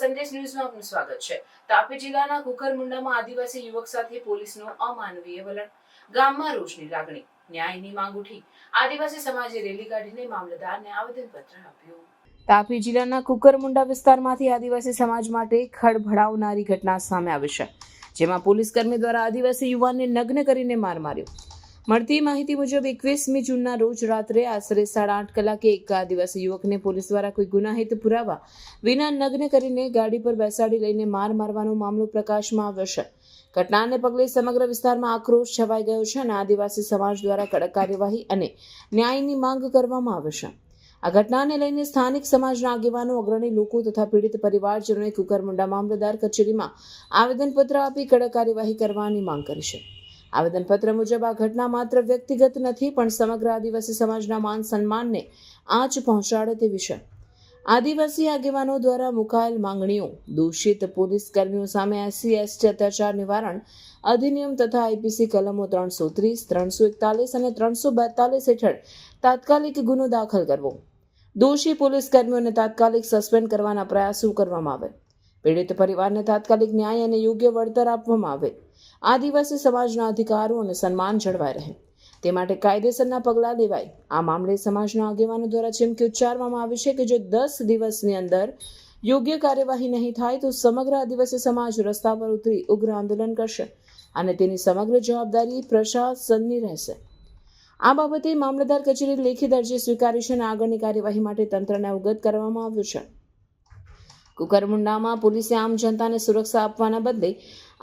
સંદેશ ન્યૂઝમાં આપનું સ્વાગત છે। તાપી જિલ્લાના કુકરમુંડામાં આદિવાસી યુવક સાથે પોલીસનો અમાનવીય વલણ, ગામમાં રોષની લાગણી, ન્યાયની માંગ ઉઠી। આદિવાસી સમાજે રેલી કાઢીને મામલતદારને આવેદનપત્ર આપ્યું। તાપી જિલ્લાના કુકરમુંડા વિસ્તારમાંથી આદિવાસી સમાજ માટે ખળભળાવનારી ઘટના સામે આવી છે, જેમાં પોલીસ કર્મી દ્વારા આદિવાસી યુવાનને નગ્ન કરીને માર માર્યો। મળતી માહિતી મુજબ 21મી જૂનના રોજ રાત્રે આશરે 8:30 કલાકે એક આદિવાસી યુવકને પોલીસ દ્વારા કોઈ ગુનાહિત પુરાવા વિના નગ્ન કરીને ગાડી પર બેસાડી લઈને માર મારવાનો મામલો પ્રકાશમાં આવ્યો છે। ઘટનાને પગલે સમગ્ર વિસ્તારમાં આક્રોશ છવાઈ ગયો છે અને આદિવાસી સમાજ દ્વારા કડક કાર્યવાહી અને ન્યાયની માંગ કરવામાં આવે છે। આ ઘટનાને લઈને સ્થાનિક સમાજના આગેવાનો, અગ્રણી લોકો તથા પીડિત પરિવારજનોએ કુકરમુંડા મામલતદાર કચેરીમાં આવેદનપત્ર આપી કડક કાર્યવાહી કરવાની માંગ કરી છે। આવેદનપત્ર મુજબ આ ઘટના માત્ર વ્યક્તિગત નથી, પણ સમગ્ર આદિવાસી સમાજના માન સન્માનને આંચ પહોંચાડે તેવી છે। આદિવાસી આગેવાનો દ્વારા મુકાયેલ માંગણીઓ દોષિત પોલીસ કર્મીઓ સામે SC/ST અત્યાચાર નિવારણ અધિનિયમ તથા IPC કલમો 330, 341 અને 342 હેઠળ તાત્કાલિક ગુનો દાખલ કરવો, દોષી પોલીસ કર્મીઓને તાત્કાલિક સસ્પેન્ડ કરવાના પ્રયાસો કરવામાં આવે, પીડિત પરિવારને તાત્કાલિક ન્યાય અને યોગ્ય વળતર આપવામાં આવે, આદિવાસી સમાજના અધિકારો અને સન્માન જળવાઈ રહે તે માટે કાયદેસરના પગલાં લેવાય। આ મામલે સમાજના આગેવાનો દ્વારા ચીમકી ઉચ્ચારવામાં આવી છે કે જો 10 દિવસની અંદર યોગ્ય કાર્યવાહી નહીં થાય તો સમગ્ર આદિવાસી સમાજ રસ્તા પર ઉતરી ઉગ્ર આંદોલન કરશે અને તેની સમગ્ર જવાબદારી પ્રશાસનની રહેશે। આ બાબતે મામલતદાર કચેરી લેખિત અરજી સ્વીકારી છે અને આગળની કાર્યવાહી માટે તંત્રને અવગત કરવામાં આવ્યું છે। કુકરમુંડામાં પોલીસે આમ જનતાને સુરક્ષા આપવાના બદલે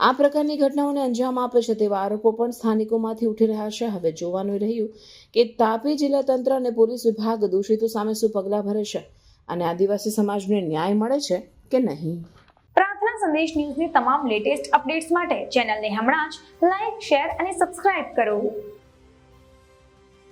આ પ્રકારની ઘટનાઓને અંજામ આપે છે તેવા આરોપો પણ સ્થાનિકોમાંથી ઉઠી રહ્યા છે। હવે જોવાનું રહ્યું કે તાપી જિલ્લા તંત્ર અને પોલીસ વિભાગ દોષિતો સામે શું પગલાં ભરે છે અને આદિવાસી સમાજને ન્યાય મળે છે કે નહીં। પ્રાર્થના સંદેશ ન્યૂઝની તમામ લેટેસ્ટ અપડેટ્સ માટે ચેનલને હમણાં જ લાઈક, શેર અને સબસ્ક્રાઇબ કરો।